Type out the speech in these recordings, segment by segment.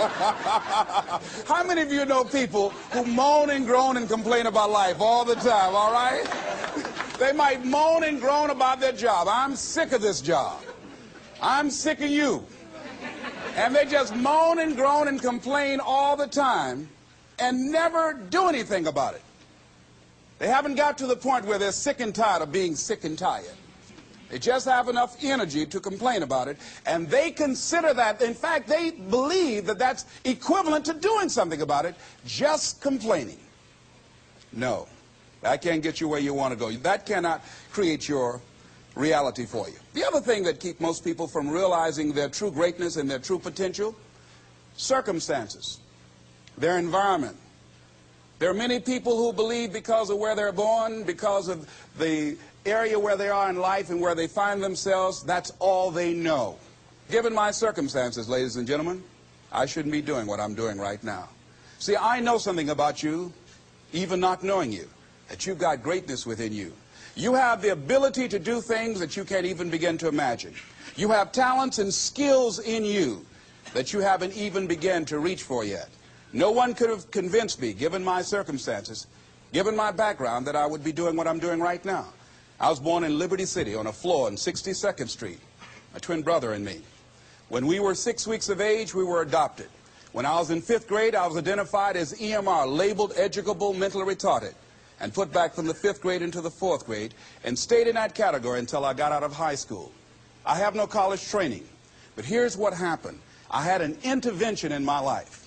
How many of you know people who moan and groan and complain about life all the time, all right? They might moan and groan about their job. I'm sick of this job. I'm sick of you. And they just moan and groan and complain all the time and never do anything about it. They haven't got to the point where they're sick and tired of being sick and tired. They just have enough energy to complain about it, and they consider that, in fact, they believe that that's equivalent to doing something about it, just complaining. No, that can't get you where you want to go. That cannot create your reality for you. The other thing that keeps most people from realizing their true greatness and their true potential, circumstances, their environment. There are many people who believe because of where they're born, because of the area where they are in life and where they find themselves, that's all they know. Given my circumstances, ladies and gentlemen, I shouldn't be doing what I'm doing right now. See, I know something about you, even not knowing you, that you've got greatness within you. You have the ability to do things that you can't even begin to imagine. You have talents and skills in you that you haven't even begun to reach for yet. No one could have convinced me, given my circumstances, given my background, that I would be doing what I'm doing right now. I was born in Liberty City on a floor on 62nd Street, my twin brother and me. When we were 6 weeks of age, we were adopted. When I was in 5th grade, I was identified as EMR, labeled educable mentally retarded, and put back from the 5th grade into the 4th grade, and stayed in that category until I got out of high school. I have no college training, but here's what happened. I had an intervention in my life.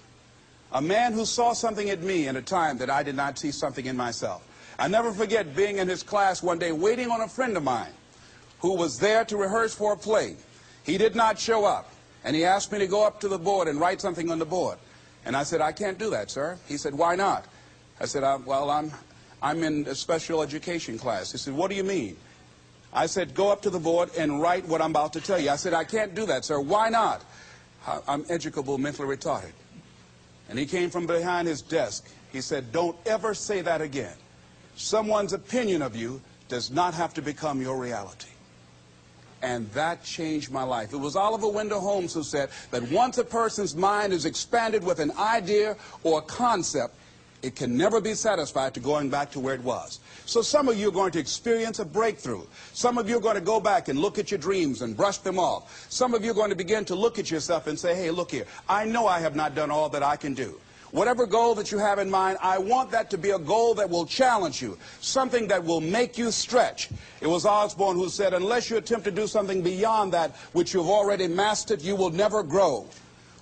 A man who saw something in me at a time that I did not see something in myself. I never forget being in his class one day waiting on a friend of mine who was there to rehearse for a play. He did not show up, and he asked me to go up to the board and write something on the board. And I said, I can't do that, sir. He said, why not? I said, well, I'm in a special education class. He said, what do you mean? I said, go up to the board and write what I'm about to tell you. I said, I can't do that, sir. Why not? I'm educable mentally retarded. And he came from behind his desk. He said, don't ever say that again. Someone's opinion of you does not have to become your reality. And that changed my life. It was Oliver Wendell Holmes who said that once a person's mind is expanded with an idea or a concept, it can never be satisfied to going back to where it was. So some of you are going to experience a breakthrough. Some of you are going to go back and look at your dreams and brush them off. Some of you are going to begin to look at yourself and say, hey, look here, I know I have not done all that I can do. Whatever goal that you have in mind, I want that to be a goal that will challenge you, something that will make you stretch. It was Osborne who said, unless you attempt to do something beyond that which you've already mastered, you will never grow.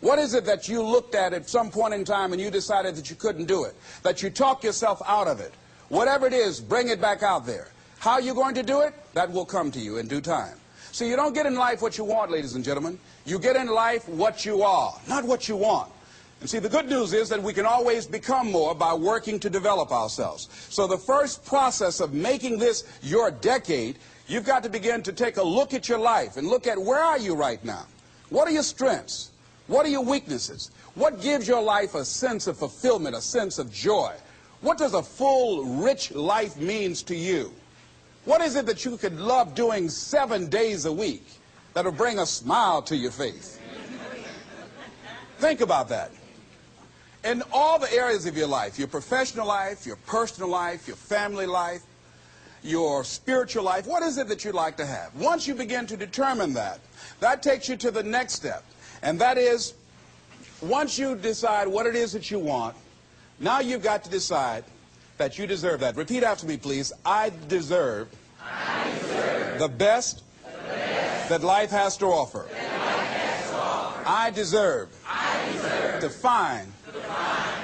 What is it that you looked at some point in time and you decided that you couldn't do it, that you talked yourself out of it? Whatever it is, bring it back out there. How you're going to do it, that will come to you in due time. So you don't get in life what you want, ladies and gentlemen. You get in life what you are, not what you want. And see, the good news is that we can always become more by working to develop ourselves. So the first process of making this your decade, you've got to begin to take a look at your life and look at where are you right now? What are your strengths? What are your weaknesses? What gives your life a sense of fulfillment, a sense of joy? What does a full, rich life means to you? What is it that you could love doing 7 days a week that'll bring a smile to your face? Think about that. In all the areas of your life, your professional life, your personal life, your family life, your spiritual life, what is it that you'd like to have? Once you begin to determine that, that takes you to the next step. And that is, once you decide what it is that you want, now you've got to decide that you deserve that. Repeat after me, please. I deserve the best that life has to offer. I deserve to find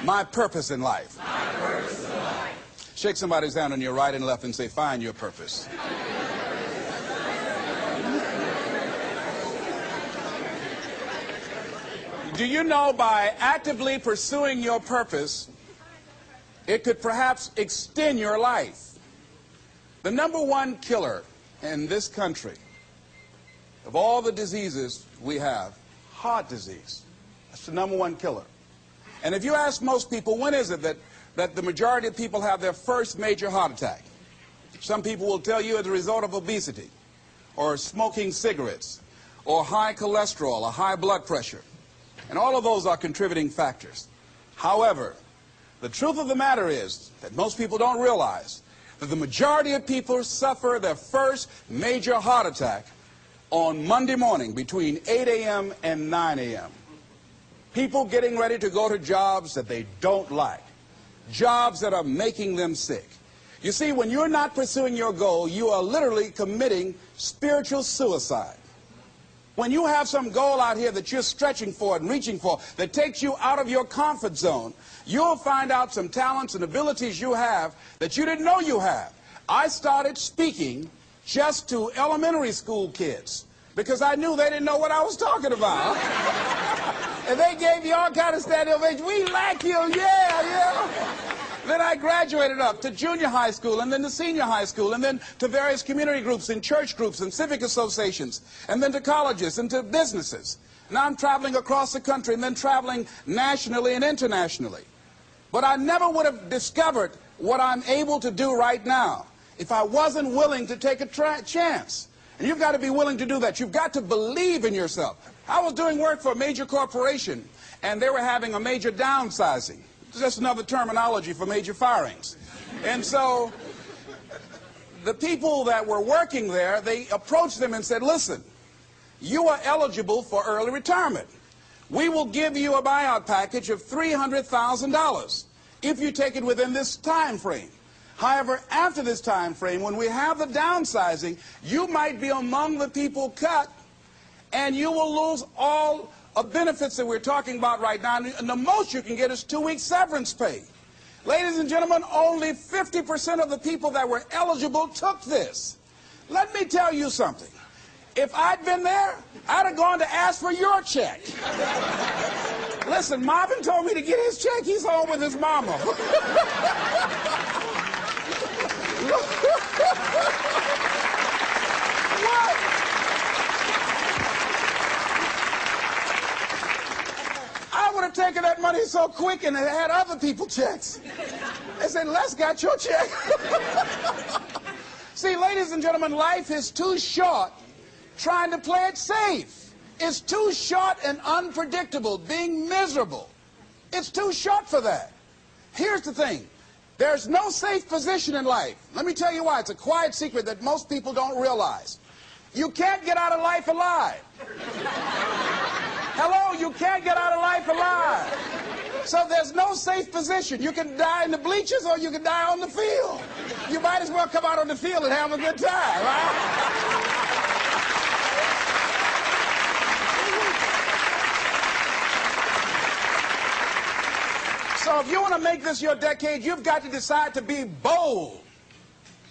my purpose in life. Shake somebody's hand on your right and left and say, find your purpose. Do you know by actively pursuing your purpose, it could perhaps extend your life? The #1 killer in this country of all the diseases we have, heart disease. That's the #1 killer. And if you ask most people, when is it that the majority of people have their first major heart attack? Some people will tell you as a result of obesity, or smoking cigarettes, or high cholesterol, or high blood pressure. And all of those are contributing factors. However, the truth of the matter is that most people don't realize that the majority of people suffer their first major heart attack on Monday morning between 8 a.m. and 9 a.m. People getting ready to go to jobs that they don't like, jobs that are making them sick. You see, when you're not pursuing your goal, you are literally committing spiritual suicide. When you have some goal out here that you're stretching for and reaching for that takes you out of your comfort zone, you'll find out some talents and abilities you have that you didn't know you have. I started speaking just to elementary school kids because I knew they didn't know what I was talking about. And they gave me all kind of standing ovation. We like you, yeah. Then I graduated up to junior high school and then to senior high school and then to various community groups and church groups and civic associations and then to colleges and to businesses. Now I'm traveling across the country and then traveling nationally and internationally. But I never would have discovered what I'm able to do right now if I wasn't willing to take a chance. And you've got to be willing to do that. You've got to believe in yourself. I was doing work for a major corporation and they were having a major downsizing. It's just another terminology for major firings. And so the people that were working there, they approached them and said, listen, you are eligible for early retirement. We will give you a buyout package of $300,000 if you take it within this time frame. However, after this time frame, when we have the downsizing, you might be among the people cut and you will lose all of benefits that we're talking about right now, and the most you can get is 2 weeks severance pay. Ladies and gentlemen, only 50% of the people that were eligible took this. Let me tell you something. If I'd been there, I'd have gone to ask for your check. Listen, Marvin told me to get his check. He's home with his mama. What? I would have taken that money so quick and had other people checks. They said, Les got your check. See, ladies and gentlemen, life is too short trying to play it safe. It's too short and unpredictable, being miserable. It's too short for that. Here's the thing. There's no safe position in life. Let me tell you why. It's a quiet secret that most people don't realize. You can't get out of life alive. Hello, you can't get out of life alive. So there's no safe position. You can die in the bleachers or you can die on the field. You might as well come out on the field and have a good time, right? So if you want to make this your decade, you've got to decide to be bold.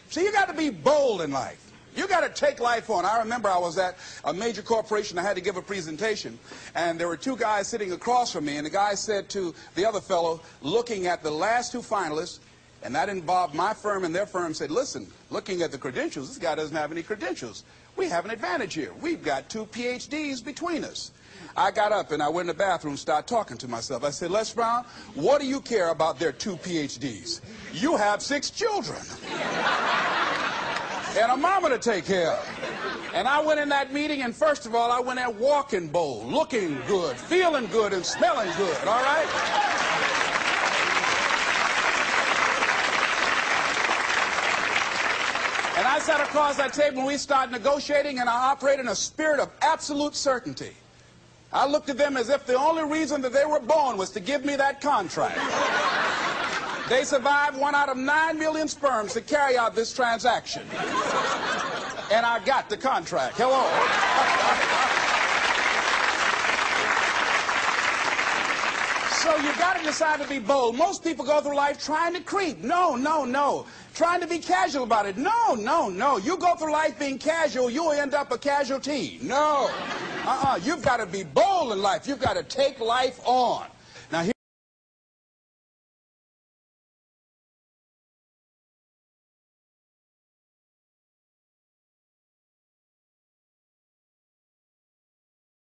See, you got to be bold in life. You got to take life on. I remember I was at a major corporation. I had to give a presentation, and there were two guys sitting across from me, and the guy said to the other fellow, looking at the last two finalists, and that involved my firm and their firm, said, listen, looking at the credentials, this guy doesn't have any credentials. We have an advantage here. We've got 2 PhDs between us. I got up and I went in the bathroom and started talking to myself. I said, Les Brown, what do you care about their 2 PhDs? You have 6 children. And a mama to take care of. And I went in that meeting, and first of all, I went there walking bold, looking good, feeling good, and smelling good, all right? And I sat across that table, and we started negotiating, and I operated in a spirit of absolute certainty. I looked at them as if the only reason that they were born was to give me that contract. They survived 1 out of 9 million sperms to carry out this transaction. And I got the contract. Hello. So you got to decide to be bold. Most people go through life trying to creep. No, no, no. Trying to be casual about it. No, no, no. You go through life being casual, you'll end up a casualty. No. You've got to be bold in life. You've got to take life on.